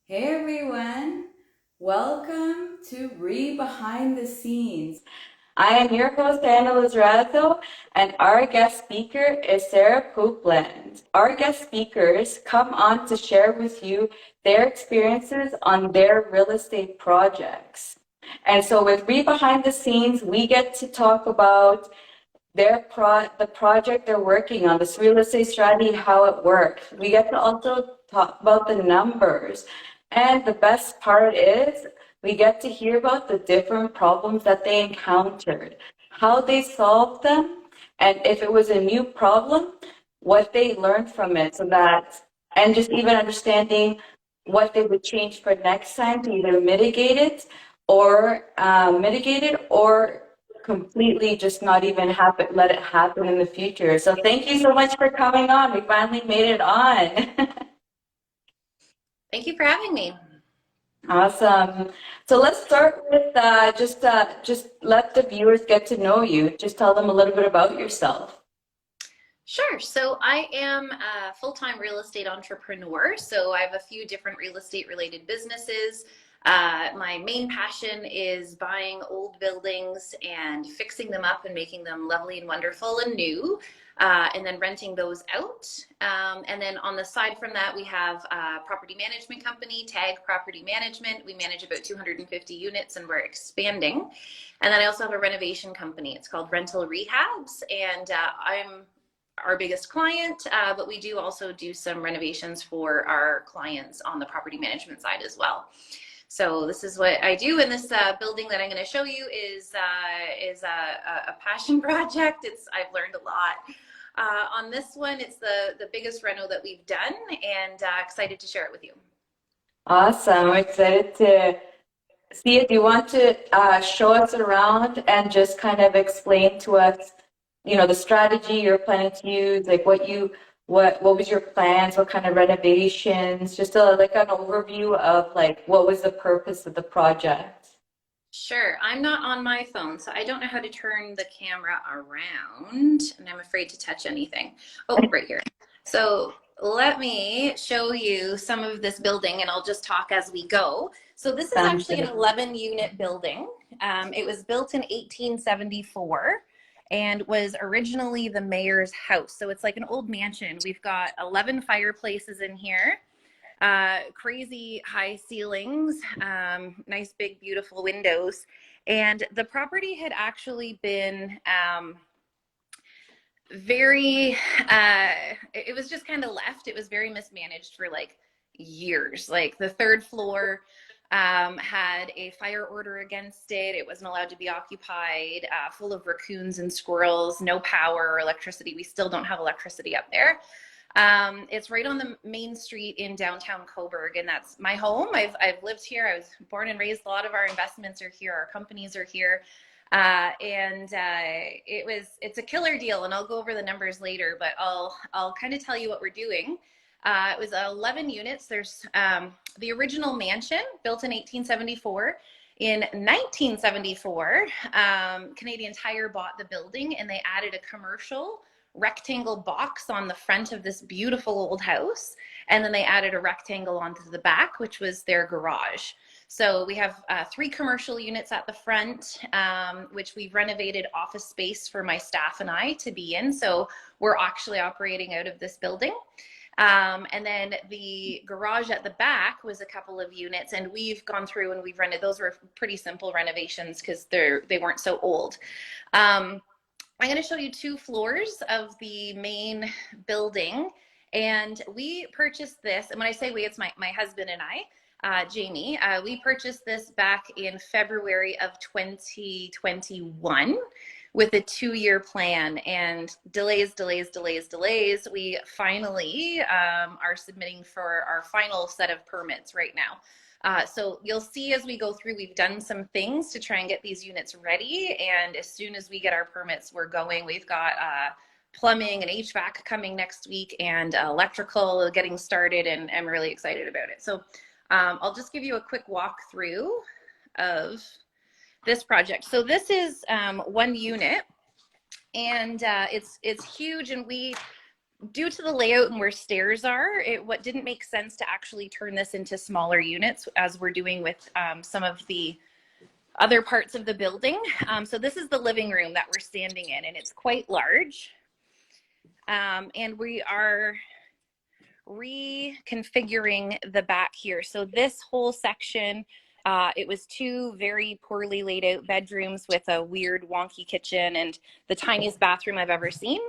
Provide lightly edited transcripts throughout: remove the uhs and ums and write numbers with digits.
Hey everyone, welcome to Behind the Scenes. I am your host, Diana Lizarazo, and our guest speaker is Sarah Coupland. Our guest speakers come on to share with you their experiences on their real estate projects. And so with Behind the Scenes, we get to talk about the project they're working on, this real estate strategy, how it works. We get to also talk about the numbers. And the best part is we get to hear about the different problems that they encountered, how they solved them, and if it was a new problem, what they learned from it so that, and just even understanding what they would change for next time to either mitigate it or completely just not even happen, let it happen in the future. So thank you so much for coming on. We finally made it on. Thank you for having me. Awesome. So let's start with just let the viewers get to know you. Just tell them a little bit about yourself. Sure. So I am a full-time real estate entrepreneur. So I have a few different real estate related businesses. My main passion is buying old buildings and fixing them up and making them lovely and wonderful and new, and then renting those out. And then on the side from that, we have a property management company, Tag Property Management. We manage about 250 units and we're expanding. And then I also have a renovation company. It's called Rental Rehabs, and I'm our biggest client, but we do also do some renovations for our clients on the property management side as well. So this is what I do, and this building that I'm going to show you is a passion project. I've learned a lot. On this one, it's the biggest reno that we've done, and excited to share it with you. Awesome. I'm excited to see it. Do you want to show us around and just kind of explain to us, the strategy you're planning to use, like what was your plans, what kind of renovations, just like an overview of like what was the purpose of the project? Sure. I'm not on my phone, so I don't know how to turn the camera around, and I'm afraid to touch anything. Oh, right here. So let me show you some of this building, and I'll just talk as we go. So this is Sounds actually an good. 11-unit building. It was built in 1874 and was originally the mayor's house. So it's like an old mansion. We've got 11 fireplaces in here, crazy high ceilings, nice big beautiful windows, and the property had actually been very it was just kind of left. It was very mismanaged for like years. Like the third floor had a fire order against it. It wasn't allowed to be occupied, full of raccoons and squirrels, no power or electricity. We still don't have electricity up there. It's right on the main street in downtown Coburg, and that's my home. I've lived here. I was born and raised. A lot of our investments are here. Our companies are here. It's a killer deal, and I'll go over the numbers later, but I'll kind of tell you what we're doing. It was 11 units. There's the original mansion built in 1874. In 1974, Canadian Tire bought the building and they added a commercial rectangle box on the front of this beautiful old house. And then they added a rectangle onto the back, which was their garage. So we have 3 commercial units at the front, which we've renovated office space for my staff and I to be in. So we're actually operating out of this building. And then the garage at the back was a couple of units, and we've gone through and we've rented. Those were pretty simple renovations because they weren't so old. I'm going to show you 2 floors of the main building, and we purchased this. And when I say we, it's my husband and I, Jamie. We purchased this back in February of 2021 with a 2-year plan, and delays. We finally are submitting for our final set of permits right now. So you'll see as we go through, we've done some things to try and get these units ready. And as soon as we get our permits, we're going. We've got plumbing and HVAC coming next week, and electrical getting started, and I'm really excited about it. So I'll just give you a quick walkthrough of this project. So this is 1 unit, and it's huge, and due to the layout and where stairs are, what didn't make sense to actually turn this into smaller units as we're doing with some of the other parts of the building. So this is the living room that we're standing in, and it's quite large. And we are reconfiguring the back here. So this whole section, it was two very poorly laid out bedrooms with a weird wonky kitchen and the tiniest bathroom I've ever seen.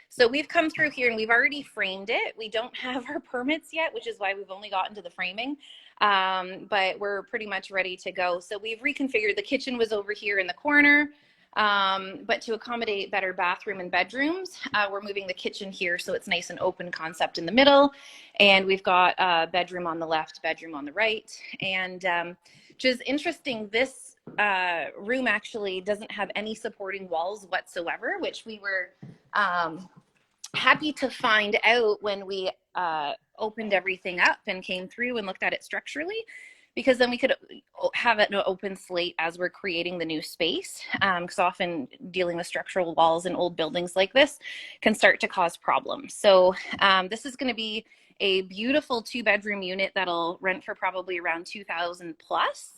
So we've come through here and we've already framed it. We don't have our permits yet, which is why we've only gotten to the framing, but we're pretty much ready to go. So we've reconfigured. The kitchen was over here in the corner. But to accommodate better bathroom and bedrooms, we're moving the kitchen here so it's nice and open concept in the middle. And we've got a bedroom on the left, bedroom on the right. And which is interesting, this room actually doesn't have any supporting walls whatsoever, which we were happy to find out when we opened everything up and came through and looked at it structurally, because then we could have an open slate as we're creating the new space. Because often dealing with structural walls in old buildings like this can start to cause problems. So this is going to be a beautiful 2-bedroom unit that'll rent for probably around $2,000 plus.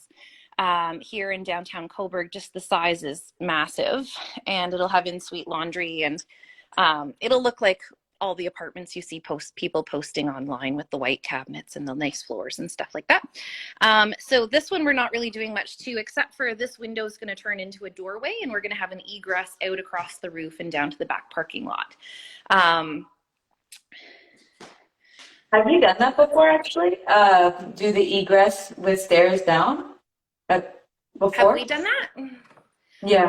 Here in downtown Coburg. Just the size is massive, and it'll have in-suite laundry, and it'll look like all the apartments you see people posting online with the white cabinets and the nice floors and stuff like that. So this one we're not really doing much to, except for this window is going to turn into a doorway, and we're going to have an egress out across the roof and down to the back parking lot. Have you done that before, actually? Do the egress with stairs down before? Have we done that? Yeah.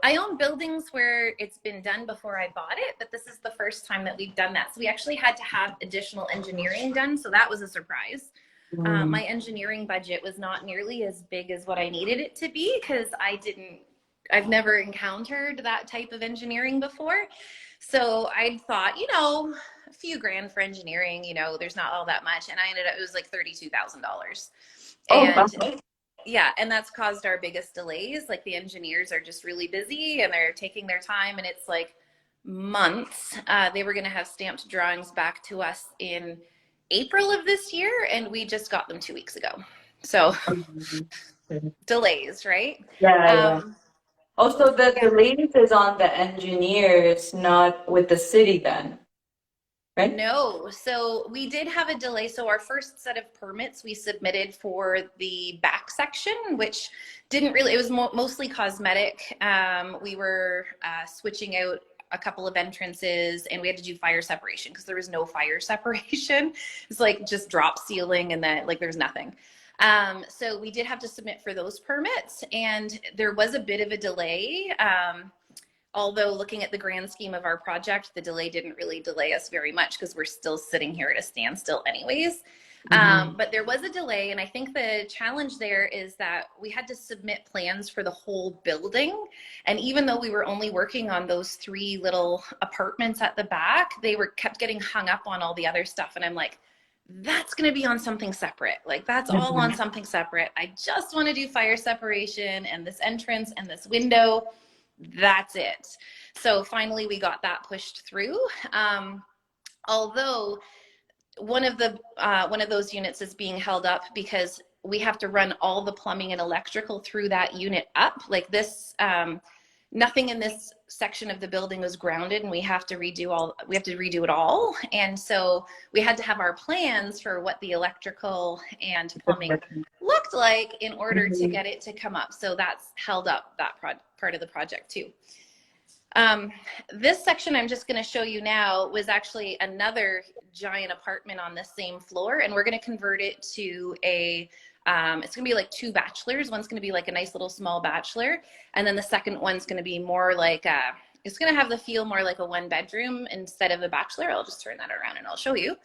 I own buildings where it's been done before I bought it, but this is the first time that we've done that. So we actually had to have additional engineering done, so that was a surprise. My engineering budget was not nearly as big as what I needed it to be, because I've never encountered that type of engineering before. So I thought, a few grand for engineering, there's not all that much. And I ended up, it was like $32,000. And yeah, and that's caused our biggest delays. Like, the engineers are just really busy and they're taking their time, and it's like months. They were going to have stamped drawings back to us in April of this year, and we just got them 2 weeks ago. So delays, right? Yeah. Also, the delays is on the engineers, not with the city then, right? No, so we did have a delay. So our first set of permits we submitted for the back section, which didn't really, it was mostly cosmetic. We were switching out a couple of entrances, and we had to do fire separation because there was no fire separation. It's like just drop ceiling, and then like there's nothing. So we did have to submit for those permits, and there was a bit of a delay. Although looking at the grand scheme of our project, the delay didn't really delay us very much because we're still sitting here at a standstill anyways. But there was a delay, and I think the challenge there is that we had to submit plans for the whole building. And even though we were only working on those 3 little apartments at the back, they kept getting hung up on all the other stuff. And I'm like, that's going to be on something separate. Like, that's all on something separate. I just want to do fire separation and this entrance and this window. That's it. So finally we got that pushed through. Although one of those units is being held up because we have to run all the plumbing and electrical through that unit up. Like this, nothing in this section of the building was grounded, and we have to redo it all. And so we had to have our plans for what the electrical and plumbing looked like in order to get it to come up. So that's held up that part of the project too. This section I'm just going to show you now was actually another giant apartment on the same floor, and we're going to convert it to a it's going to be like 2 bachelors. One's going to be like a nice little small bachelor, and then the second one's going to be more like it's going to have the feel more like a 1-bedroom instead of a bachelor. I'll just turn that around and I'll show you.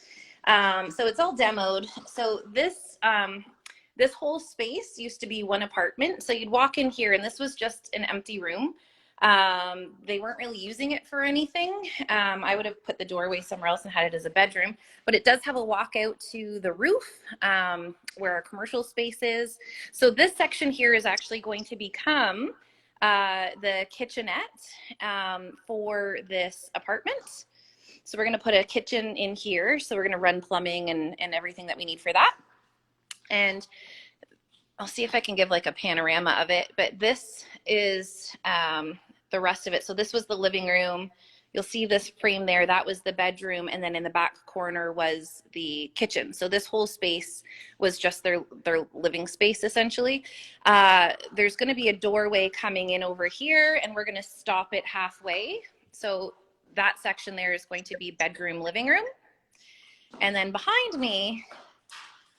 So it's all demoed. So this this whole space used to be 1 apartment. So you'd walk in here, and this was just an empty room. They weren't really using it for anything. I would have put the doorway somewhere else and had it as a bedroom, but it does have a walkout to the roof, where our commercial space is. So this section here is actually going to become the kitchenette for this apartment. So we're going to put a kitchen in here. So we're going to run plumbing and everything that we need for that. And I'll see if I can give like a panorama of it, but this is the rest of it. So this was the living room. You'll see this frame there. That was the bedroom. And then in the back corner was the kitchen. So this whole space was just their living space, essentially. There's going to be a doorway coming in over here, and we're going to stop it halfway. So that section there is going to be bedroom, living room. And then behind me,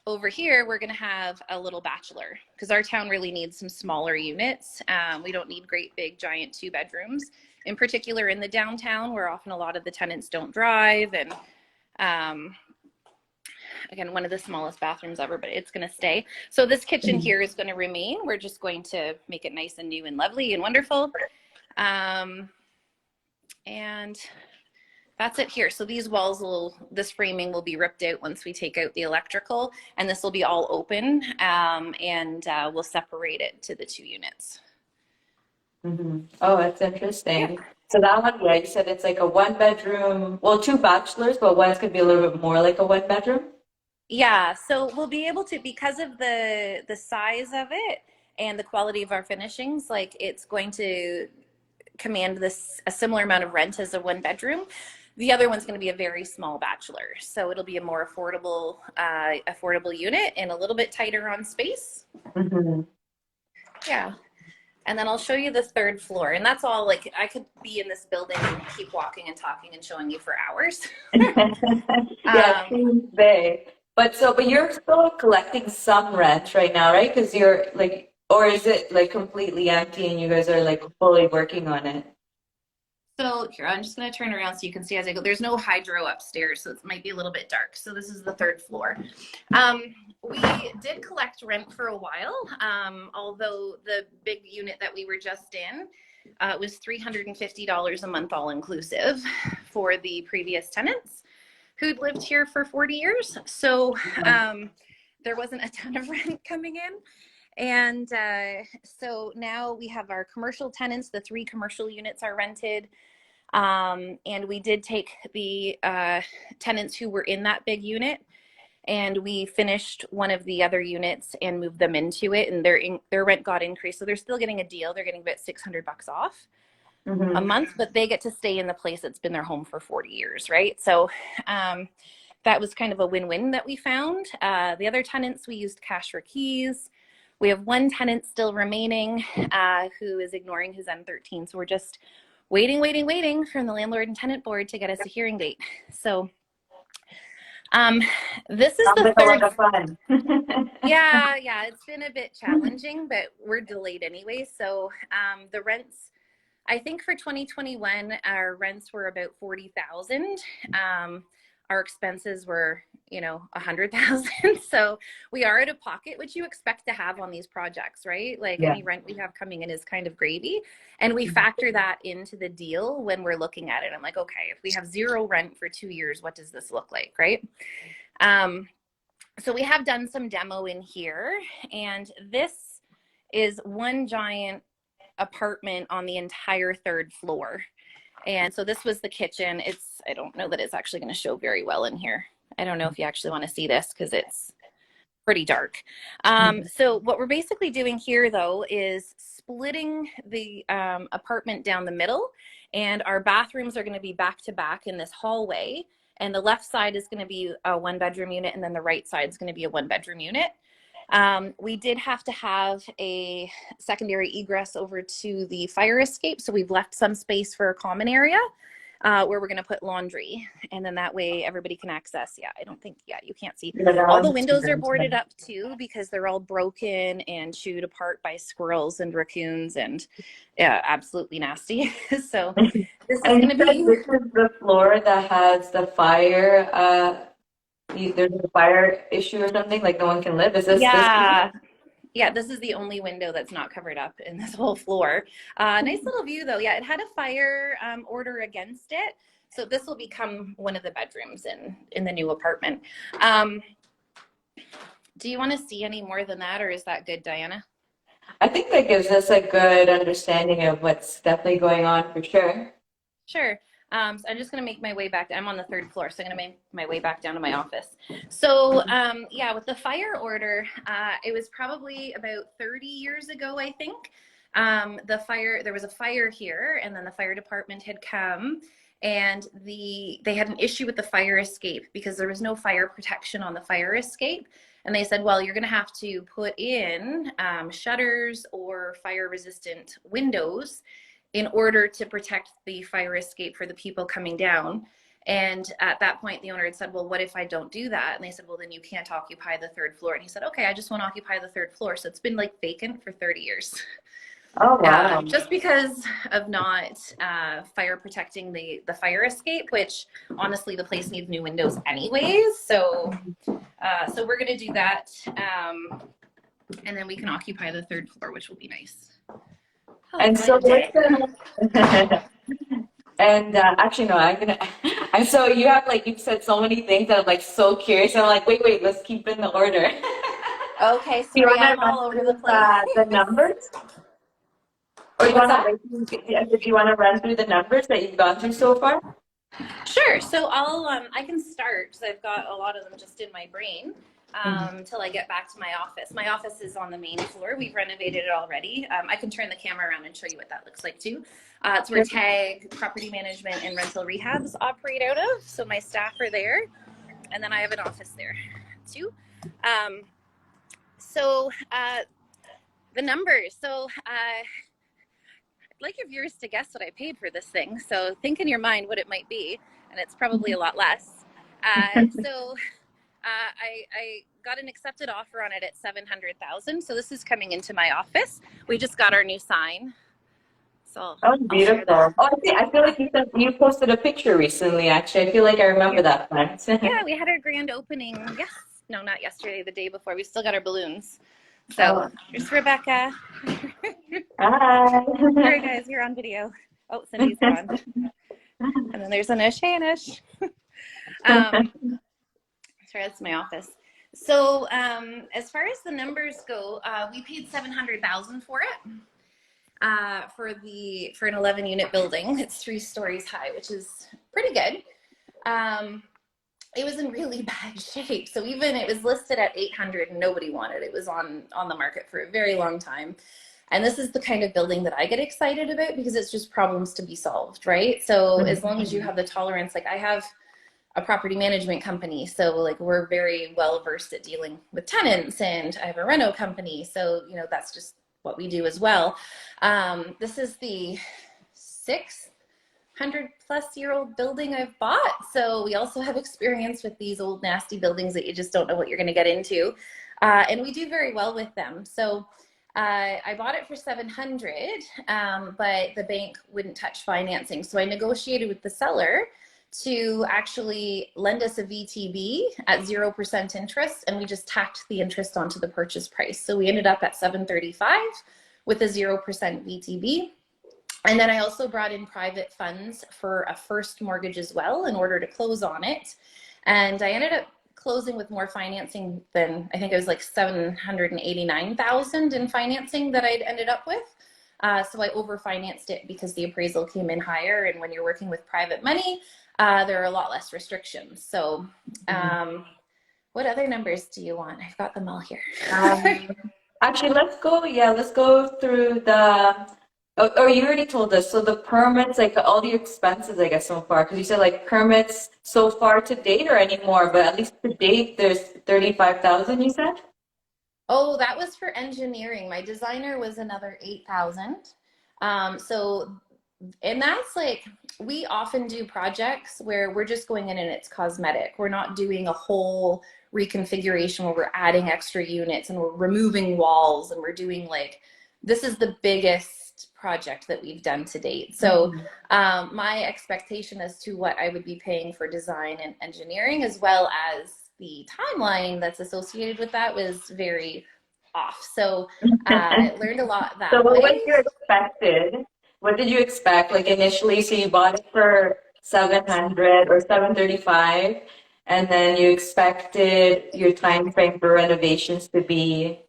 over here, we're going to have a little bachelor, because our town really needs some smaller units. We don't need great big giant 2 bedrooms, in particular in the downtown, where often a lot of the tenants don't drive. And again, one of the smallest bathrooms ever, but it's going to stay. So this kitchen here is going to remain. We're just going to make it nice and new and lovely and wonderful. And that's it here. So these walls this framing will be ripped out once we take out the electrical, and this will be all open, and we'll separate it to the 2 units. Mm-hmm. Oh, that's interesting. Yeah. So that one, yeah, you said it's like a 1 bedroom, well, 2 bachelors, but one's gonna be a little bit more like a 1 bedroom. Yeah, so we'll be able to, because of the size of it and the quality of our finishings, like it's going to command a similar amount of rent as a 1 bedroom. The other one's going to be a very small bachelor, so it'll be a more affordable unit and a little bit tighter on space. Mm-hmm. Yeah, and then I'll show you the 3rd floor, and that's all. Like, I could be in this building and keep walking and talking and showing you for hours. Yeah, seems big. But you're still collecting some rent right now, right? Because you're like, or is it like completely empty and you guys are like fully working on it? So here, I'm just going to turn around so you can see as I go. There's no hydro upstairs, so it might be a little bit dark. So this is the 3rd floor. We did collect rent for a while, although the big unit that we were just in was $350 a month all inclusive for the previous tenants who'd lived here for 40 years. So there wasn't a ton of rent coming in. And so now we have our commercial tenants. The 3 commercial units are rented. And we did take the tenants who were in that big unit, and we finished one of the other units and moved them into it, and their rent got increased. So they're still getting a deal. They're getting about $600 off a month, but they get to stay in the place that's been their home for 40 years, right? So that was kind of a win-win that we found. The other tenants, we used cash for keys. We have 1 tenant still remaining who is ignoring his N13. So we're just waiting from the landlord and tenant board to get us a hearing date. So this is Sounds the like a 3rd. lot of fun. Yeah, it's been a bit challenging, but we're delayed anyway. So the rents, I think for 2021, our rents were about $40,000. Our expenses were, 100,000. So we are out of pocket, which you expect to have on these projects, right? Like any rent we have coming in is kind of gravy. And we factor that into the deal when we're looking at it. I'm like, okay, if we have 0 rent for 2 years, what does this look like, right? So we have done some demo in here, and this is 1 giant apartment on the entire 3rd floor. And so this was the kitchen. I don't know that it's actually going to show very well in here. I don't know if you actually want to see this because it's pretty dark. So what we're basically doing here, though, is splitting the apartment down the middle, and our bathrooms are going to be back to back in this hallway. And the left side is going to be a 1 bedroom unit, and then the right side is going to be a 1 bedroom unit. We did have to have a secondary egress over to the fire escape. So we've left some space for a common area where we're going to put laundry. And then that way everybody can access. You can't see. All the windows are boarded up too, because they're all broken and chewed apart by squirrels and raccoons, and absolutely nasty. So this is going to be. This is the floor that has the fire. There's a fire issue or something, like no one can live. Is this? Yeah, this is the only window that's not covered up in this whole floor. Nice little view though. Yeah, it had a fire order against it. So this will become one of the bedrooms in the new apartment. Do you want to see any more than that, or is that good, Diana? I think that gives us a good understanding of what's definitely going on for sure. Sure. So I'm just going to make my way back. I'm on the third floor, so I'm going to make my way back down to my office. So yeah, with the fire order, it was probably about 30 years ago, I think. There was a fire here, and then the fire department had come, and they had an issue with the fire escape because there was no fire protection on the fire escape. And they said, well, you're going to have to put in shutters or fire resistant windows in order to protect the fire escape for the people coming down. And at that point, the owner had said, well, what if I don't do that? And they said, well, then you can't occupy the third floor. And he said, okay, I just want to occupy the third floor. So it's been like vacant for 30 years. Oh, wow. Just because of not fire protecting the fire escape, which honestly, the place needs new windows anyways. So we're going to do that. And then we can occupy the third floor, which will be nice. And so what's the and actually no, and so you have like you've said so many things that I'm like so curious. I'm like, wait, let's keep in the order. Okay, so Do you want I'm to all over the place. the numbers? Or do you want to run through the numbers that you've gone through so far? Sure. So I can start because I've got a lot of them just in my brain till I get back to my office. My office is on the main floor. We've renovated it already. I can turn the camera around and show you what that looks like too. It's where TAG, property management, and rental rehabs operate out of. So my staff are there, and then I have an office there too. The numbers. So I'd like your viewers to guess what I paid for this thing. So think in your mind what it might be, and it's probably a lot less. I got an accepted offer on it at $700,000. So this is coming into my office. We just got our new sign. So oh, beautiful. Oh, I feel like you posted a picture recently, actually. I feel like I remember that one. Yeah, we had our grand opening. No, not yesterday, the day before. We still got our balloons. So here's Rebecca. Hi. Sorry, guys, you're on video. Oh, Cindy's gone. And then there's Anish. Hey, Anish. Sorry, that's my office. So as far as the numbers go, we paid $700,000 for it. For an 11-unit building. It's 3 stories high, which is pretty good. It was in really bad shape. So even it was listed at 800 and nobody wanted it. It was on the market for a very long time. And this is the kind of building that I get excited about because it's just problems to be solved, right? So as long as you have the tolerance, like I have a property management company, so like we're very well versed at dealing with tenants, and I have a reno company, so that's just what we do as well. This is the 600-plus-year-old building I've bought. So we also have experience with these old nasty buildings that you just don't know what you're going to get into. And we do very well with them. So I bought it for $700,000, but the bank wouldn't touch financing. So I negotiated with the seller to actually lend us a VTB at 0% interest, and we just tacked the interest onto the purchase price. So we ended up at $735,000 with a 0% VTB. And then I also brought in private funds for a first mortgage as well in order to close on it. And I ended up closing with more financing than, I think it was like $789,000 in financing that I'd ended up with. So I overfinanced it because the appraisal came in higher, and when you're working with private money, there are a lot less restrictions. So what other numbers do you want? I've got them all here. Actually, let's go through you already told us. So the permits, like all the expenses, I guess, so far, because you said like permits so far to date or any more, but at least to date, there's 35,000, you said? Oh, that was for engineering. My designer was another 8,000. And that's like, we often do projects where we're just going in and it's cosmetic. We're not doing a whole reconfiguration where we're adding extra units and we're removing walls, and we're doing this is the biggest project that we've done to date. So my expectation as to what I would be paying for design and engineering, as well as the timeline that's associated with that, was very off. So I learned a lot that way. So what was your expected? What did you expect? Like initially, so you bought it for 700 or 735, and then you expected your time frame for renovations to be?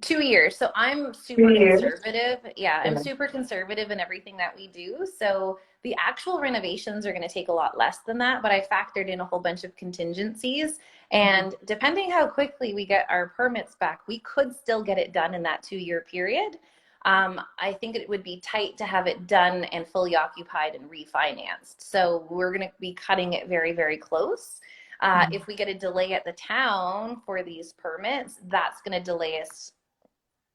2 years. So I'm super 2 years. conservative. Yeah, I'm Yeah. super conservative in everything that we do. So the actual renovations are going to take a lot less than that, but I factored in a whole bunch of contingencies. And depending how quickly we get our permits back, we could still get it done in that 2 year period. I think it would be tight to have it done and fully occupied and refinanced. So we're going to be cutting it very, very close. If we get a delay at the town for these permits, that's going to delay us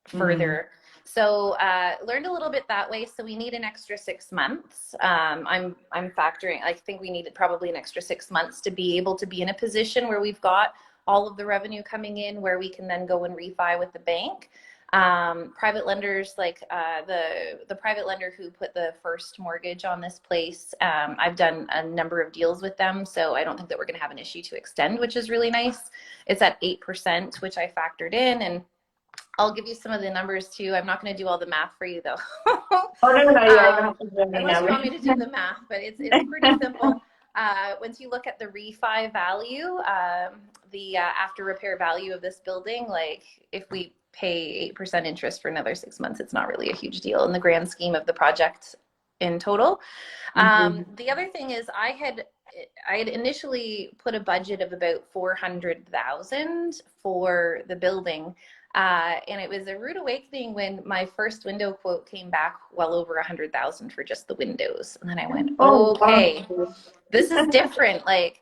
Mm-hmm. further. So learned a little bit that way. So we need an extra 6 months. I'm factoring. I think we needed probably an extra 6 months to be able to be in a position where we've got all of the revenue coming in, where we can then go and refi with the bank. Private lenders, like the private lender who put the first mortgage on this place, I've done a number of deals with them, so I don't think that we're going to have an issue to extend, which is really nice. It's at 8%, which I factored in, and I'll give you some of the numbers too. I'm not going to do all the math for you though. Oh, no, no, no, yeah, I don't have to do any Unless you want me numbers. to do the math, but it's pretty simple. Once you look at the refi value, the after repair value of this building, like if we pay 8% interest for another 6 months, it's not really a huge deal in the grand scheme of the project in total. Mhm. The other thing is I had initially put a budget of about 400,000 for the building. And it was a rude awakening when my first window quote came back well over 100,000 for just the windows. And then I went, Oh, wow. okay, this is different. Like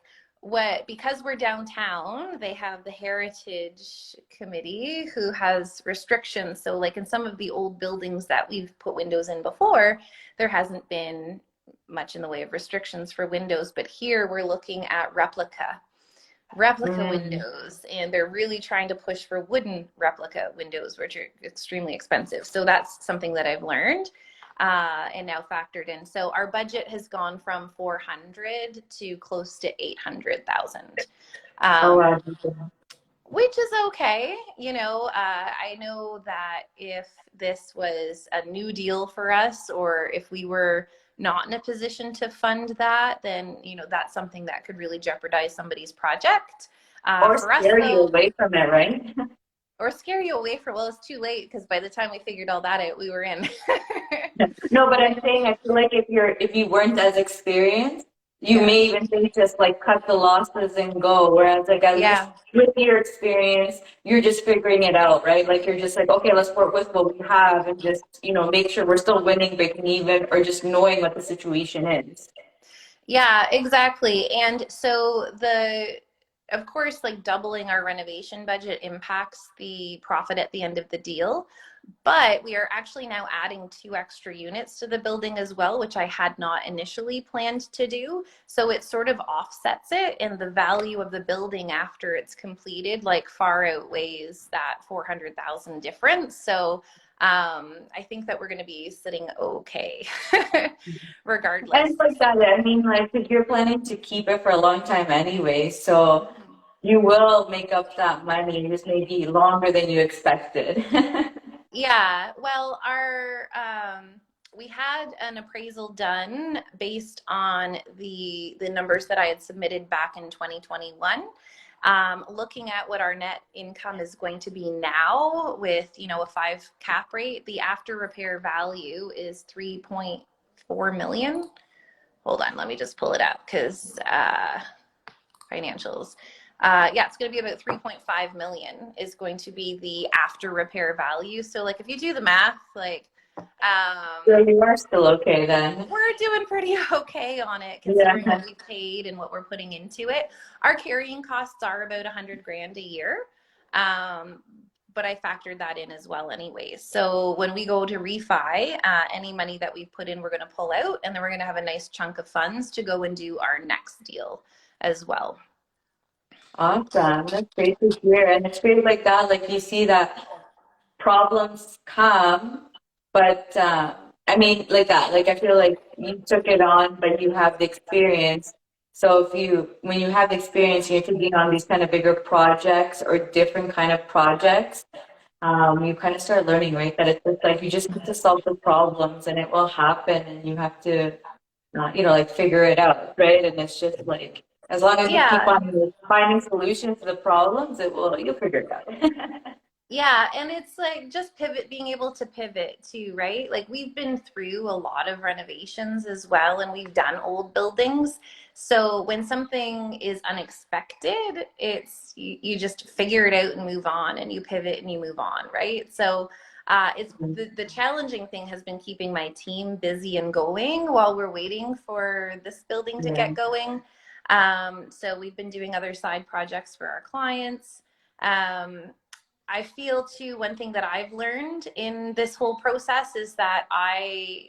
because we're downtown, they have the Heritage Committee who has restrictions. So like in some of the old buildings that we've put windows in before, there hasn't been much in the way of restrictions for windows. But here we're looking at replica Mm. windows, and they're really trying to push for wooden replica windows, which are extremely expensive. So that's something that I've learned and now factored in. So our budget has gone from 400 to close to 800,000. Oh, Um, wow. which is okay. I know that if this was a new deal for us, or if we were not in a position to fund that, then, that's something that could really jeopardize somebody's project. Or For us, scare you though, away from it, right? or scare you away well, it's too late because by the time we figured all that out, we were in. No, but I'm saying I feel like if you weren't as experienced, you Yeah. may even think just like cut the losses and go. Whereas like at least Yeah. with your experience, you're just figuring it out, right? Like you're just like, okay, let's work with what we have and just, make sure we're still winning, breaking even, or just knowing what the situation is. Yeah, exactly. And so of course, like doubling our renovation budget impacts the profit at the end of the deal. But we are actually now adding 2 extra units to the building as well, which I had not initially planned to do. So it sort of offsets it, and the value of the building after it's completed like far outweighs that 400,000 difference. So I think that we're going to be sitting okay regardless. And like that, I mean, like, 'cause you're planning to keep it for a long time anyway, so you will make up that money, just maybe longer than you expected. Yeah, well, we had an appraisal done based on the numbers that I had submitted back in 2021. Looking at what our net income is going to be now with, a 5 cap rate, the after repair value is 3.4 million. Hold on, let me just pull it up because financials. Yeah, it's going to be about 3.5 million is going to be the after repair value. So like if you do the math, like So you are still okay then. we're doing pretty okay on it considering Yeah. what we paid and what we're putting into it. Our carrying costs are about 100 grand a year. But I factored that in as well anyways. So when we go to refi, any money that we put in, we're going to pull out, and then we're going to have a nice chunk of funds to go and do our next deal as well. Awesome. That's great to hear. And it's great like that, like you see that problems come, but I mean, like that, like I feel like you took it on, but you have the experience. So when you have the experience, you're taking on these kind of bigger projects or different kind of projects, you kind of start learning, right? That it's just like you just have to solve the problems and it will happen and you have to, like figure it out, right? And it's just like, as long as you keep Yeah, on finding solutions to the problems, you'll figure it out. Yeah, and it's like just being able to pivot too, right? Like we've been through a lot of renovations as well, and we've done old buildings. So when something is unexpected, you just figure it out and move on, and you pivot and you move on, right? So it's the challenging thing has been keeping my team busy and going while we're waiting for this building to Yeah. get going. So we've been doing other side projects for our clients. Um, I feel too, one thing that I've learned in this whole process is that I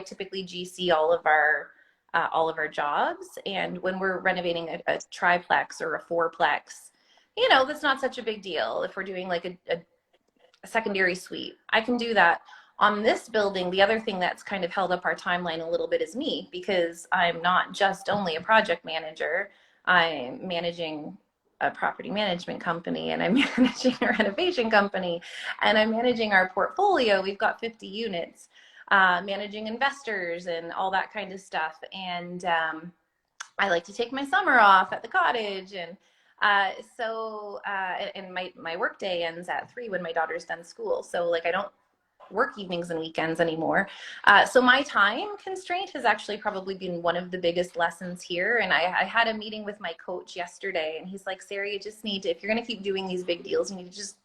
typically GC all of our jobs. And when we're renovating a triplex or a fourplex, that's not such a big deal. If we're doing like a secondary suite, I can do that. On this building, the other thing that's kind of held up our timeline a little bit is me, because I'm not just only a project manager. I'm managing a property management company, and I'm managing a renovation company, and I'm managing our portfolio. We've got 50 units, managing investors and all that kind of stuff. And I like to take my summer off at the cottage. And and my work day ends at 3 when my daughter's done school. So like I don't work evenings and weekends anymore. So my time constraint has actually probably been one of the biggest lessons here. And I had a meeting with my coach yesterday, and he's like, Sarah, you just need to, if you're going to keep doing these big deals, you need to just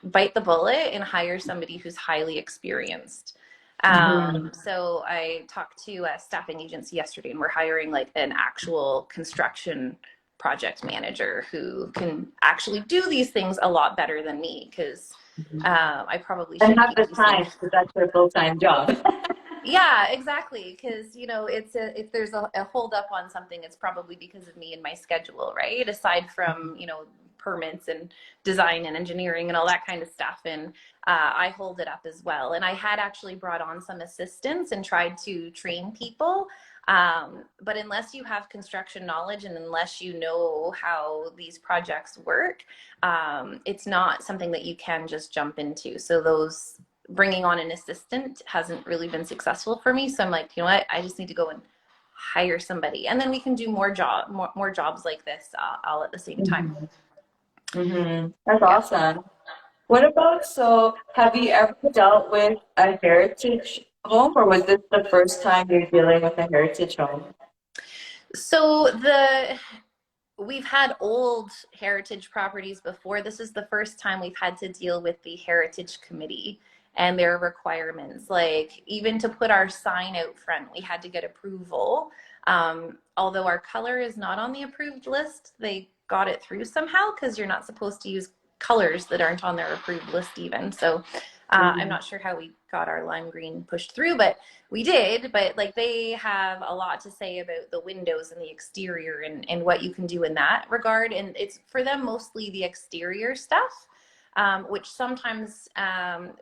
bite the bullet and hire somebody who's highly experienced. Mhm. So I talked to a staffing agency yesterday, and we're hiring like an actual construction project manager who can actually do these things a lot better than me, because I probably And should have be the GCing. time because that's your full-time job. Yeah, exactly. Because, if there's a hold up on something, it's probably because of me and my schedule, right? Aside from, permits and design and engineering and all that kind of stuff. And I hold it up as well. And I had actually brought on some assistants and tried to train people. But unless you have construction knowledge and unless you know how these projects work, it's not something that you can just jump into. So those bringing on an assistant hasn't really been successful for me. So I'm like, you know what? I just need to go and hire somebody, and then we can do more jobs like this all at the same time. Mhm. Mhm. That's Yeah. awesome. What about, so have you ever dealt with a heritage home, or was this the first time you're dealing with a heritage home? So we've had old heritage properties before. This is the first time we've had to deal with the heritage committee and their requirements. Like even to put our sign out front, we had to get approval. Although our color is not on the approved list, they got it through somehow, because you're not supposed to use colors that aren't on their approved list even. So I'm Mhm. not sure how we got our lime green pushed through, but we did. But like they have a lot to say about the windows and the exterior, and what you can do in that regard. And it's for them mostly the exterior stuff, which sometimes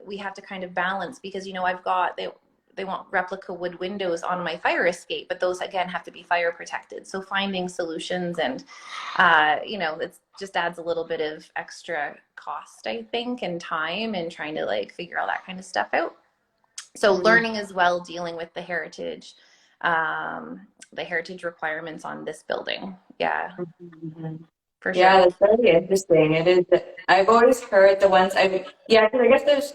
we have to kind of balance, because they want replica wood windows on my fire escape, but those again have to be fire protected. So finding solutions, and it just adds a little bit of extra cost, I think, and time, and trying to like figure all that kind of stuff out. So Mhm. learning as well, dealing with the heritage requirements on this building. Yeah, Mhm. for sure. Yeah, that's very interesting. It is. I've always heard the ones yeah, because I guess there's,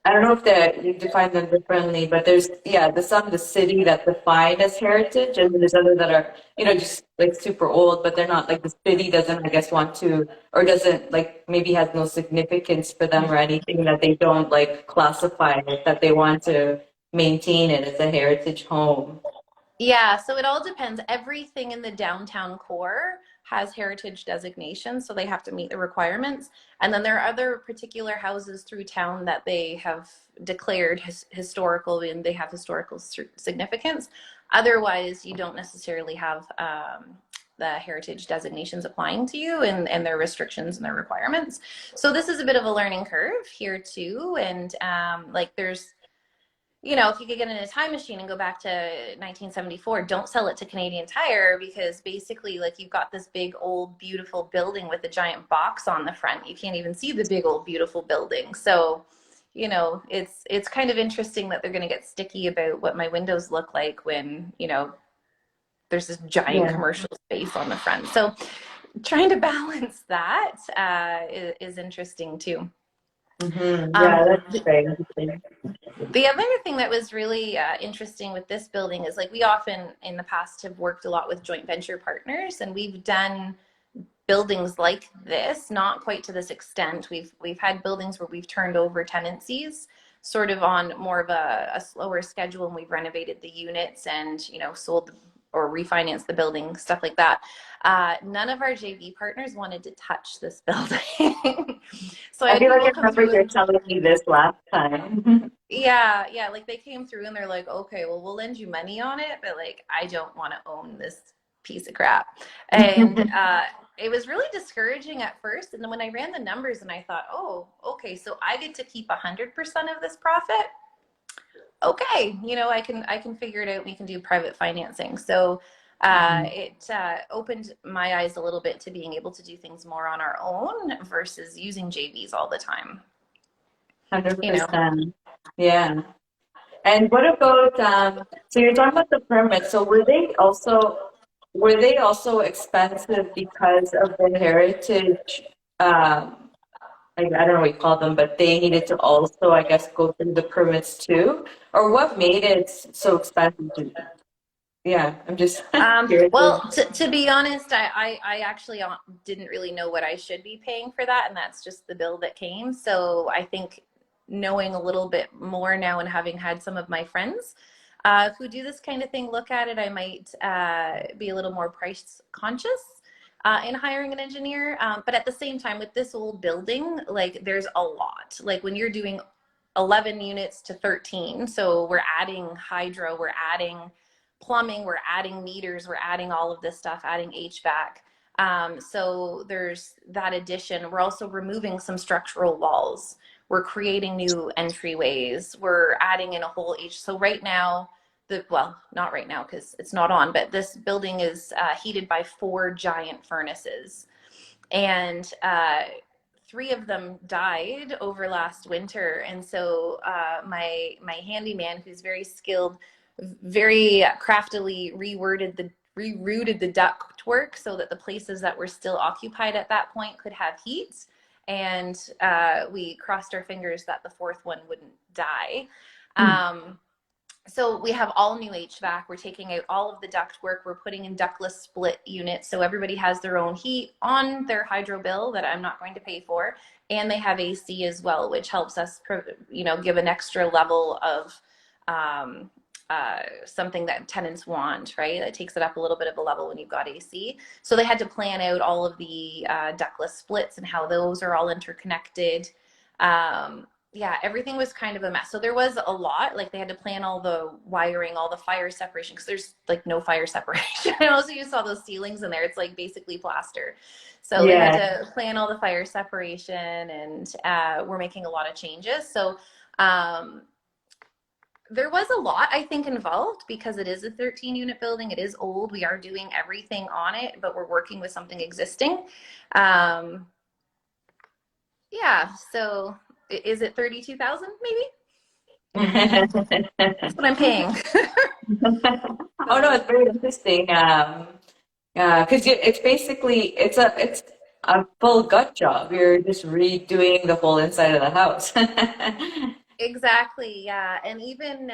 I don't know if you define them differently, but there's, yeah, the some the city that define as heritage, and there's others that are, just like super old, but they're not, like the city doesn't, I guess, want to, or doesn't, like, maybe has no significance for them or anything, that they don't like classify it, that they want to maintain it as a heritage home. Yeah, so it all depends. Everything in the downtown core has heritage designation, so they have to meet the requirements. And then there are other particular houses through town that they have declared historical, and they have historical significance. Otherwise, you don't necessarily have the heritage designations applying to you, and their restrictions and their requirements. So this is a bit of a learning curve here too. And like there's if you could get in a time machine and go back to 1974, don't sell it to Canadian Tire, because basically, like, you've got this big, old, beautiful building with a giant box on the front. You can't even see the big, old, beautiful building. So, it's kind of interesting that they're going to get sticky about what my windows look like when, there's this giant Yeah. commercial space on the front. So, trying to balance that is interesting too. Yeah, that's The, very interesting. the other thing that was really interesting with this building is like we often in the past have worked a lot with joint venture partners, and we've done buildings like this, not quite to this extent. We've had buildings where we've turned over tenancies sort of on more of a slower schedule, and we've renovated the units and sold or refinanced the building, stuff like that. None of our JV partners wanted to touch this building. So I I had feel like I people come remember through you and telling me this last time. yeah, like they came through and they're like, okay, well, we'll lend you money on it, but like, I don't want to own this piece of crap. And it was really discouraging at first. And then when I ran the numbers and I thought, oh, okay, so I get to keep 100% of this profit. Okay, I can figure it out. We can do private financing. So it opened my eyes a little bit to being able to do things more on our own versus using JVs all the time. You know. 100%. Yeah. And what about so you're talking about the permits. So were they also expensive because of the heritage I don't know what you call them, but they needed to also, I guess, go through the permits too? Or what made it so expensive? Yeah, I'm just curious. Well, to be honest, I actually didn't really know what I should be paying for that, and that's just the bill that came. So I think knowing a little bit more now and having had some of my friends who do this kind of thing look at it, I might be a little more price conscious in hiring an engineer. But at the same time, with this old building, like there's a lot. Like when you're doing 11 units to 13, so we're adding hydro, we're adding plumbing, we're adding meters, we're adding all of this stuff, adding HVAC. So there's that addition. We're also removing some structural walls. We're creating new entryways. We're adding in a whole H. So right now, well, not right now because it's not on, but this building is heated by 4 giant furnaces. And three of them died over last winter. And so my handyman, who's very skilled, very craftily rerouted the duct work so that the places that were still occupied at that point could have heat. And we crossed our fingers that the fourth one wouldn't die. So we have all new HVAC. We're taking out all of the duct work. We're putting in ductless split units. So everybody has their own heat on their hydro bill that I'm not going to pay for. And they have AC as well, which helps us, give an extra level of something that tenants want, right? That takes it up a little bit of a level when you've got AC. So they had to plan out all of the ductless splits and how those are all interconnected. Yeah, everything was kind of a mess. So there was a lot, like they had to plan all the wiring, all the fire separation, because there's like no fire separation. And also you saw those ceilings in there, it's like basically plaster. So they had Yeah. to plan all the fire separation, and we're making a lot of changes. So there was a lot, I think, involved because it is a 13-unit building. It is old. We are doing everything on it, but we're working with something existing. Yeah, so is it 32,000 maybe? That's what I'm paying. Oh no, So it's very interesting. Because it's a full gut job. You're just redoing the whole inside of the house. exactly, yeah. And even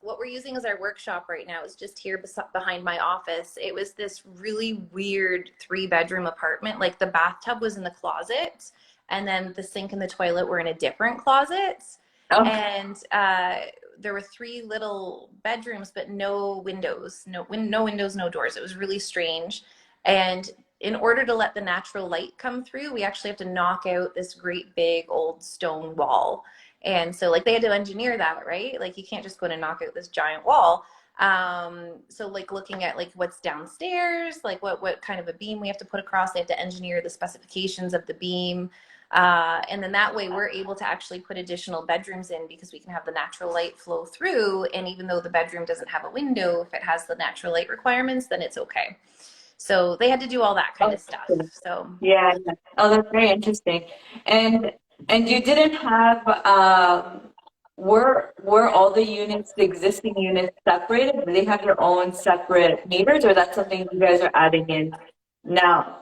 what we're using as our workshop right now is just here behind my office. It was this really weird 3-bedroom apartment. Like the bathtub was in the closet, and then the sink and the toilet were in a different closet. Oh, And there were 3 little bedrooms, but no windows, no windows, no doors. It was really strange. And in order to let the natural light come through, we actually have to knock out this great big old stone wall. And so like they had to engineer that, right? Like you can't just go in and knock out this giant wall. So like looking at like what's downstairs, like what kind of a beam we have to put across, they have to engineer the specifications of the beam. And then that way we're able to actually put additional bedrooms in because we can have the natural light flow through. And even though the bedroom doesn't have a window, if it has the natural light requirements, then it's okay. So they had to do all that kind oh, of stuff. So yeah. Oh, that's very interesting. And and you didn't have were all the units, the existing units separated? Do they have their own separate meters, or that's something you guys are adding in now?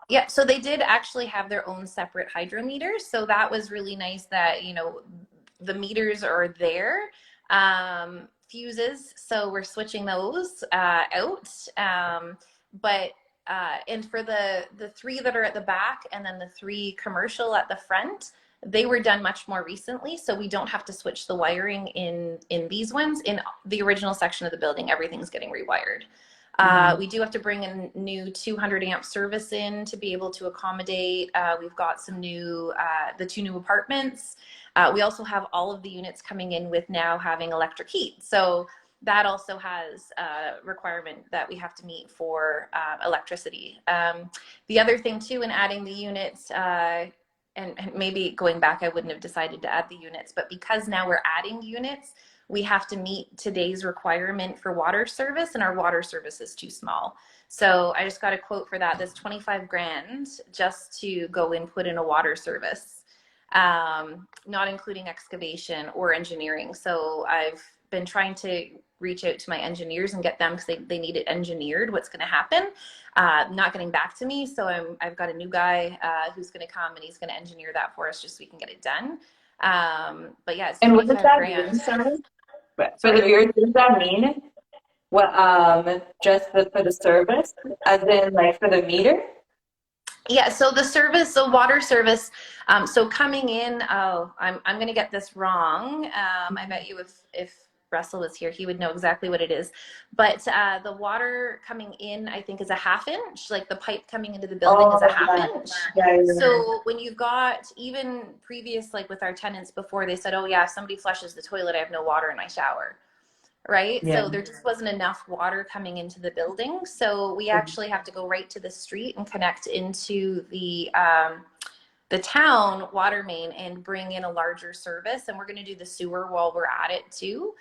Yeah, so they did actually have their own separate hydrometers. So that was really nice that, you know, the meters are there. Fuses, so we're switching those out. But and for the three that are at the back and then the three commercial at the front, they were done much more recently, so we don't have to switch the wiring in these ones. In the original section of the building, everything's getting rewired. Mm-hmm. We do have to bring a new 200 amp service in to be able to accommodate. We've got some new, the two new apartments. We also have all of the units coming in with now having electric heat. So that also has a requirement that we have to meet for electricity. The other thing too, in adding the units, and maybe going back, I wouldn't have decided to add the units, but because now we're adding units, we have to meet today's requirement for water service, and our water service is too small. So I just got a quote for that. That's 25 grand just to go and put in a water service, not including excavation or engineering. So I've been trying to reach out to my engineers and get them, because they need it engineered, what's going to happen. Not getting back to me. So I've got a new guy who's going to come and he's going to engineer that for us just so we can get it done. But yeah, it's And what does 25 that mean, grand. sorry? For the Sorry. viewers, what does that mean? What, just for the service, as in like for the meter? Yeah, so the service, so water service, so coming in, oh, I'm gonna get this wrong. I bet you if Russell was here, he would know exactly what it is. But the water coming in, I think, is a half inch. Like the pipe coming into the building is a Oh, half yeah. inch. Yeah, yeah. So when you've got, even previous, like with our tenants before, they said, oh yeah, if somebody flushes the toilet, I have no water in my shower. Right? Yeah. So there just wasn't enough water coming into the building. So we actually have to go right to the street and connect into the town water main and bring in a larger service. And we're going to do the sewer while we're at it too.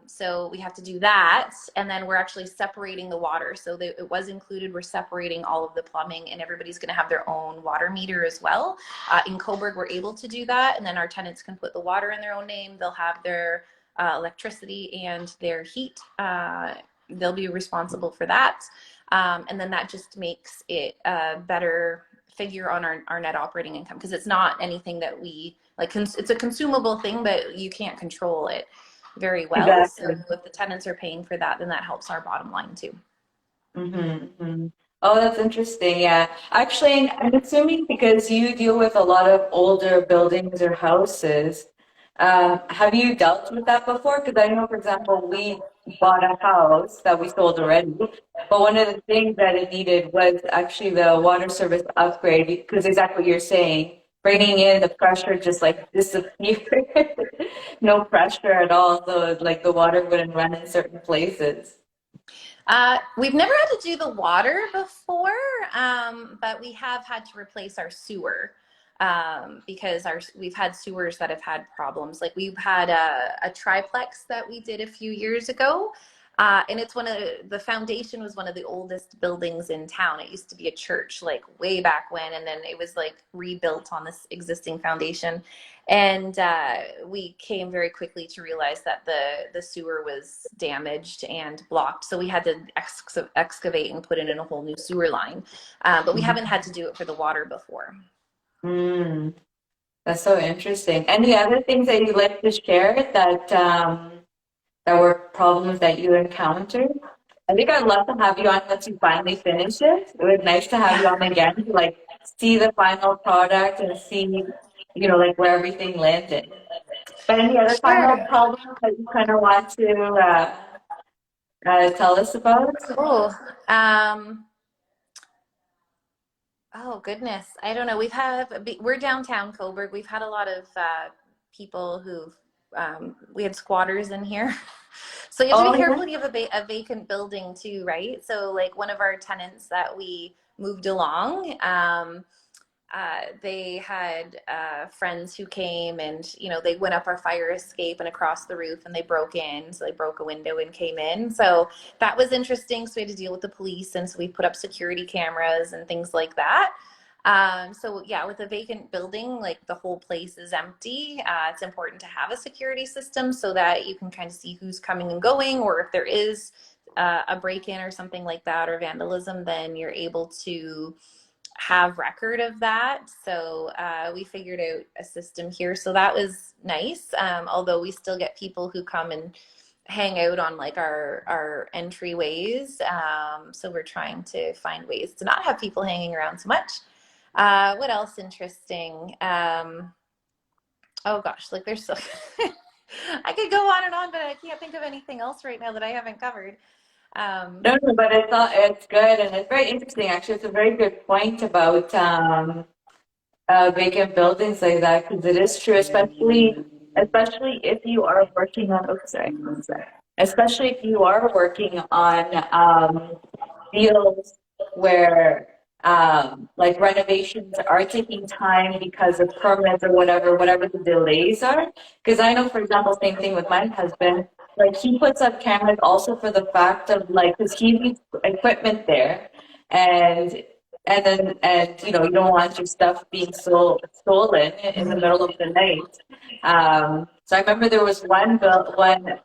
So we have to do that. And then we're actually separating the water. So it was included. We're separating all of the plumbing, and everybody's going to have their own water meter as well. In Coburg, we're able to do that. And then our tenants can put the water in their own name. They'll have their electricity and their heat. They'll be responsible for that. And then that just makes it a better figure on our net operating income, because it's not anything that we like. It's a consumable thing, but you can't control it very well. So Exactly. if the tenants are paying for that, then that helps our bottom line too. Mm-hmm. Oh, that's interesting. Yeah. Actually, I'm assuming because you deal with a lot of older buildings or houses, have you dealt with that before? Because I know, for example, we bought a house that we sold already, but one of the things that it needed was actually the water service upgrade, because exactly what you're saying, bringing in the pressure just like disappeared, no pressure at all. So like the water wouldn't run in certain places. We've never had to do the water before, but we have had to replace our sewer, because we've had sewers that have had problems. Like we've had a triplex that we did a few years ago. And it's the foundation was one of the oldest buildings in town. It used to be a church, like way back when, and then it was like rebuilt on this existing foundation. And we came very quickly to realize that the sewer was damaged and blocked. So we had to excavate and put in a whole new sewer line. But we haven't had to do it for the water before. Mm, that's so interesting. Any other things that you'd like to share that were problems that you encountered? I think I'd love to have you on once you finally finish it. It was nice to have you Yeah. on again to like see the final product and see, like where everything landed. But any other final Sure. problems that you kind of want to tell us about? Cool. Oh goodness, I don't know. We're downtown Coburg. We've had a lot of people we had squatters in here. So you have to Oh, be yeah. careful when you have a vacant building too, right? So like one of our tenants that we moved along, they had friends who came, and they went up our fire escape and across the roof, and they broke in. So they broke a window and came in. So that was interesting. So we had to deal with the police, and so we put up security cameras and things like that. So yeah, with a vacant building, like the whole place is empty, it's important to have a security system so that you can kind of see who's coming and going, or if there is a break-in or something like that, or vandalism, then you're able to have record of that. So we figured out a system here. So that was nice. Although we still get people who come and hang out on like our entryways. So we're trying to find ways to not have people hanging around so much. What else interesting? Oh gosh, like there's so I could go on and on, but I can't think of anything else right now that I haven't covered. No, no, but it's good and it's very interesting. Actually, it's a very good point about vacant buildings like that because it is true, especially if you are working on. Oh, sorry, especially if you are working on deals where like renovations are taking time because of permits or whatever the delays are. Because I know, for example, same thing with my husband. Like he puts up cameras also for the fact of like, because he needs equipment there, and and you know you don't want your stuff being stolen in the middle of the night. So I remember there was one,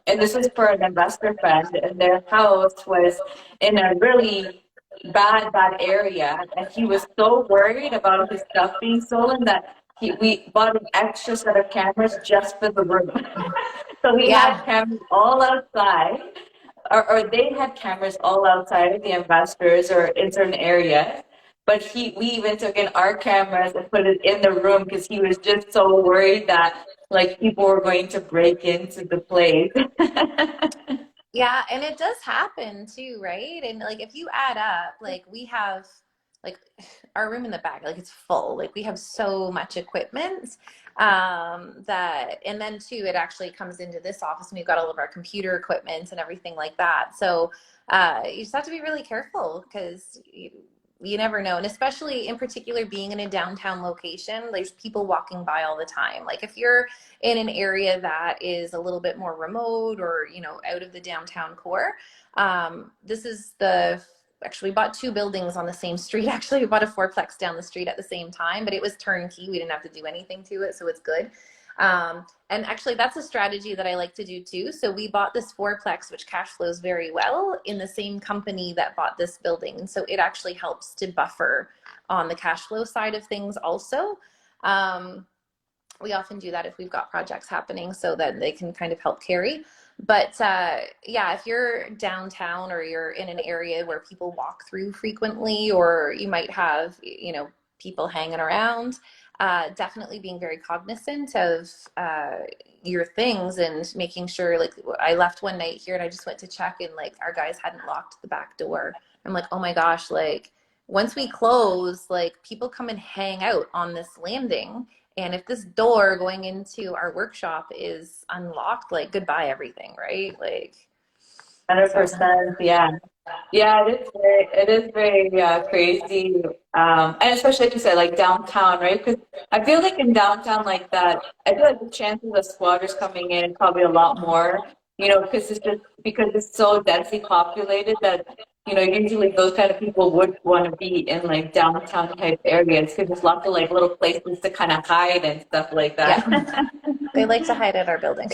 and this was for an investor friend, and their house was in a really bad area, and he was so worried about his stuff being stolen that we bought an extra set of cameras just for the room. So he had Yeah. cameras all outside, or they had cameras all outside of the investors or in certain areas. But we even took in our cameras and put it in the room because he was just so worried that like people were going to break into the place. Yeah, and it does happen too, right? And like if you add up, like we have like our room in the back, like it's full. Like we have so much equipment that and then too it actually comes into this office and we've got all of our computer equipment and everything like that. So you just have to be really careful because you never know. And especially in particular being in a downtown location, there's people walking by all the time. Like if you're in an area that is a little bit more remote or you know out of the downtown core, this is the actually we bought two buildings on the same street. Actually we bought a fourplex down the street at the same time, but it was turnkey. We didn't have to do anything to it, so it's good. And actually that's a strategy that I like to do too. So we bought this fourplex, which cash flows very well, in the same company that bought this building. And so it actually helps to buffer on the cash flow side of things also. We often do that if we've got projects happening so that they can kind of help carry. But yeah, if you're downtown or you're in an area where people walk through frequently, or you might have, you know, people hanging around, definitely being very cognizant of your things and making sure, like I left one night here and I just went to check and like our guys hadn't locked the back door. I'm like, oh my gosh, like once we close, like people come and hang out on this landing. And if this door going into our workshop is unlocked, like goodbye everything, right? Like, so 100%, yeah. Yeah, it is very crazy. And especially like you said, like downtown, right? Because I feel like in downtown like that, I feel like the chances of squatters coming in probably a lot more, you know, because it's so densely populated that, you know, usually those kind of people would want to be in like downtown type areas because there's lots of like little places to kind of hide and stuff like yeah, that. they like to hide at our building.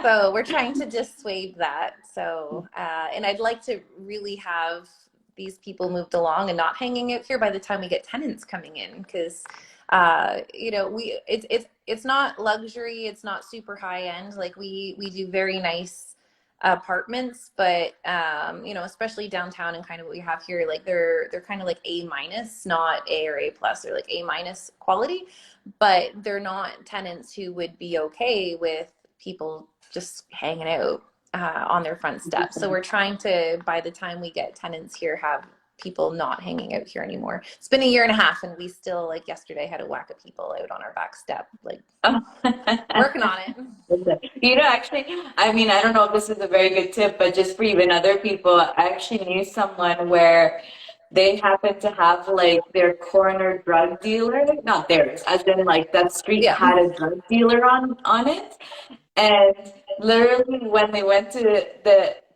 So we're trying to dissuade that. So, and I'd like to really have these people moved along and not hanging out here by the time we get tenants coming in, because you know, it's not luxury, it's not super high end. Like we do very nice apartments, but you know, especially downtown and kind of what we have here, like they're kind of like A minus, not A or A plus. They're like A minus quality, but they're not tenants who would be okay with people just hanging out on their front steps. So we're trying to, by the time we get tenants here, have people not hanging out here anymore. It's been a year and a half and we still, like yesterday, had a whack of people out on our back step, like working on it. You know, actually, I mean, I don't know if this is a very good tip, but just for even other people, I actually knew someone where they happen to have like their corner drug dealer, not theirs, as in like that street Yeah. had a drug dealer on it. And literally when they went to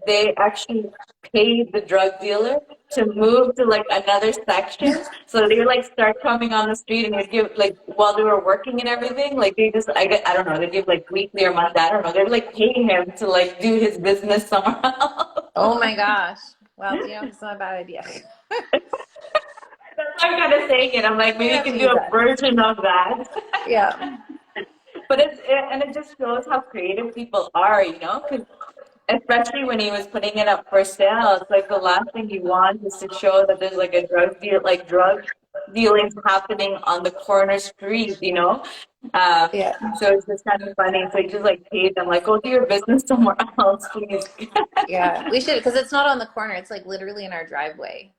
they actually paid the drug dealer to move to like another section. So they like start coming on the street and they give like while they were working and everything, like they just I don't know, they give like weekly or monthly, I don't know. They're like paying him to like do his business somewhere else. Oh my gosh. Well, it's not a bad idea. That's why I'm kind of saying it. I'm like, We maybe you have to can do use a that. version of that. Yeah. But and it just shows how creative people are, you know, because especially when he was putting it up for sale, it's like the last thing you want is to show that there's like a drug dealings happening on the corner street, you know. Um, Yeah. so it's just kind of funny. So he just like paid them, like, go do your business somewhere else, please. Yeah. We should, because it's not on the corner. It's like literally in our driveway.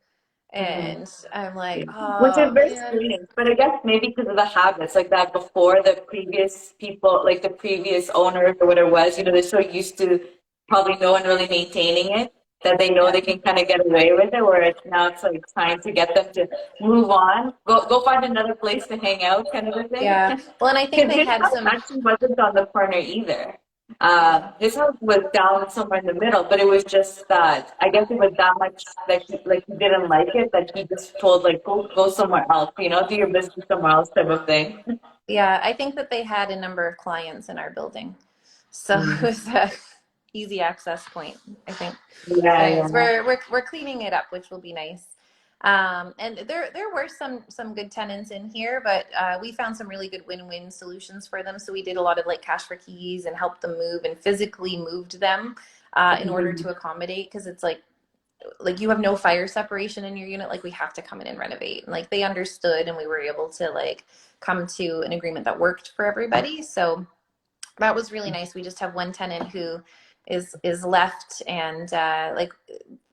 Mhm. And I'm like, Yeah. Which is oh very man. strange, but I guess maybe because of the habits, like that before the previous people, like the previous owners or whatever it was, you know, they're so used to probably no one really maintaining it that they know Yeah. they can kind of get away with it. Whereas now it's like trying to get them to move on, go find another place to hang out, kind of a thing. Yeah. Well, and I think Because they his had house some, actually wasn't on the corner either. yeah. His house was down somewhere in the middle, but it was just that I guess it was that much like he didn't like it that he just told like go somewhere else, you know, do your business somewhere else type of thing. Yeah. I think that they had a number of clients in our building. So it Mm. was a easy access point, I think. But Yeah, anyways, yeah. we're cleaning it up, which will be nice. And there were some good tenants in here, but we found some really good win-win solutions for them. So we did a lot of like cash for keys and helped them move and physically moved them in order Mhm. to accommodate, because it's like you have no fire separation in your unit, like we have to come in and renovate. And like they understood, and we were able to like come to an agreement that worked for everybody. So that was really nice. We just have one tenant who is left, and like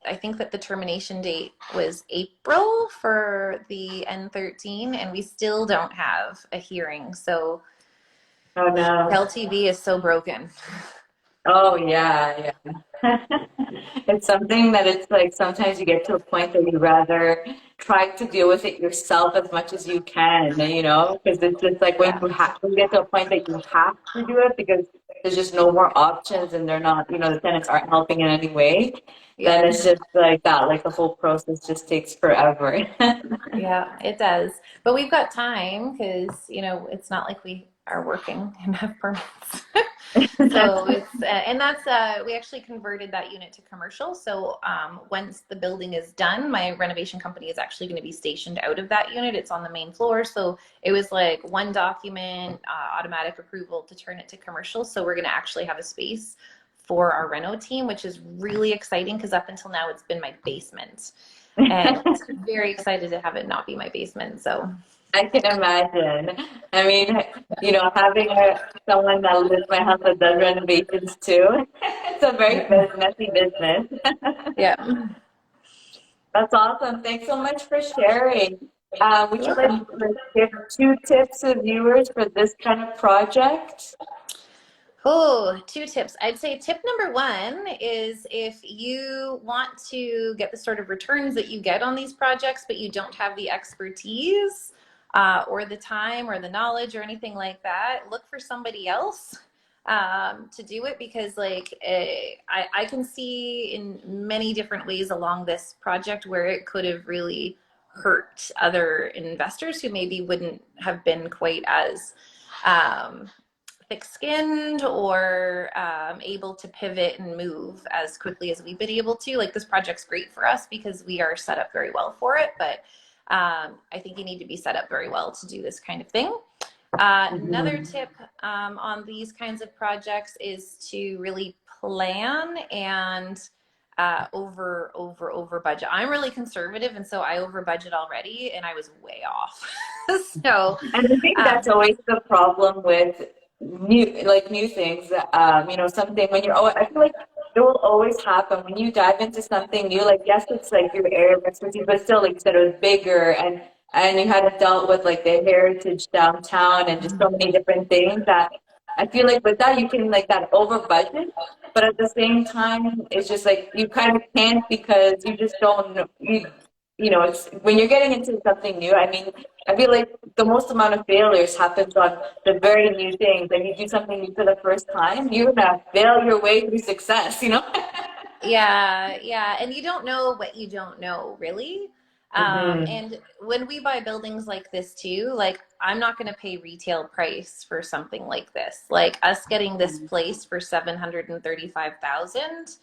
I think that the termination date was April for the N13, and we still don't have a hearing. So Oh no. LTV is so broken. Oh yeah, yeah. It's something that it's like sometimes you get to a point that you rather try to deal with it yourself as much as you can, you know, because it's just like when Yeah, you get to a point that you have to do it because there's just no more options and they're not, you know, the tenants aren't helping in any way, yeah, then it's just like that, like the whole process just takes forever. yeah, it does. But we've got time because, it's not like we are working and have permits. So and that's, we actually converted that unit to commercial. So once the building is done, my renovation company is actually going to be stationed out of that unit. It's on the main floor. So it was like one document, automatic approval to turn it to commercial. So we're going to actually have a space for our reno team, which is really exciting because up until now it's been my basement. And very excited to have it not be my basement. So I can imagine. I mean, you know, having someone that lives in my house that does renovations too, it's a very yeah. messy business. Yeah. That's awesome. Thanks so much for sharing. Would You're you like welcome. to give 2 tips to viewers for this kind of project? Oh, 2 tips. I'd say tip number one is if you want to get the sort of returns that you get on these projects, but you don't have the expertise or the time or the knowledge or anything like that, look for somebody else to do it, because I can see in many different ways along this project where it could have really hurt other investors who maybe wouldn't have been quite as um, thick-skinned or able to pivot and move as quickly as we've been able to. Like, this project's great for us because we are set up very well for it, but I think you need to be set up very well to do this kind of thing. Another Mhm. tip on these kinds of projects is to really plan and over budget. I'm really conservative, and so I over budget already, and I was way off. So And I think that's um, always the problem with new things. You know, something when you're, I feel like it will always happen when you dive into something new. Like, yes, it's like your area of expertise, but still, like you said, it was bigger and you hadn't dealt with like the heritage downtown and just so many different things that I feel like with that you can like that over budget, but at the same time, it's just like you kind of can't because you just don't know you know, it's when you're getting into something new. I mean, I feel like the most amount of failures happens on the very new things. Like you do something new for the first time, you're gonna fail your way through success, you know? Yeah, yeah. And you don't know what you don't know, really. Hmm. And when we buy buildings like this too, like I'm not going to pay retail price for something like this. Like us getting this place for 735,000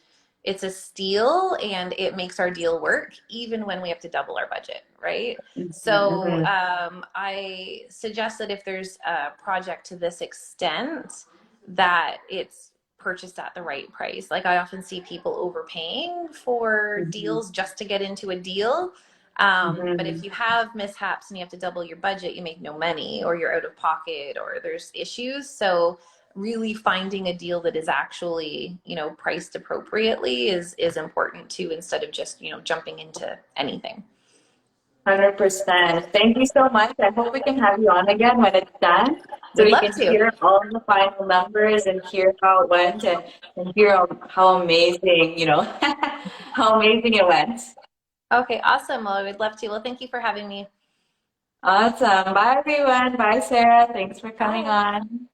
it's a steal and it makes our deal work even when we have to double our budget, right? So Mhm. I suggest that if there's a project to this extent, that it's purchased at the right price. Like I often see people overpaying for Mhm. deals just to get into a deal. But if Mhm. you have mishaps and you have to double your budget, you make no money or you're out of pocket or there's issues. So really finding a deal that is actually, priced appropriately is important too, instead of just, jumping into anything. 100%. Thank you so much. I hope we can have you on again when it's done so Would we love can to. hear all the final numbers and hear how it went and hear how amazing, how amazing it went. Okay, awesome. Well, I would love to. Well, thank you for having me. Awesome. Bye, everyone. Bye, Sarah. Thanks for coming Bye. on.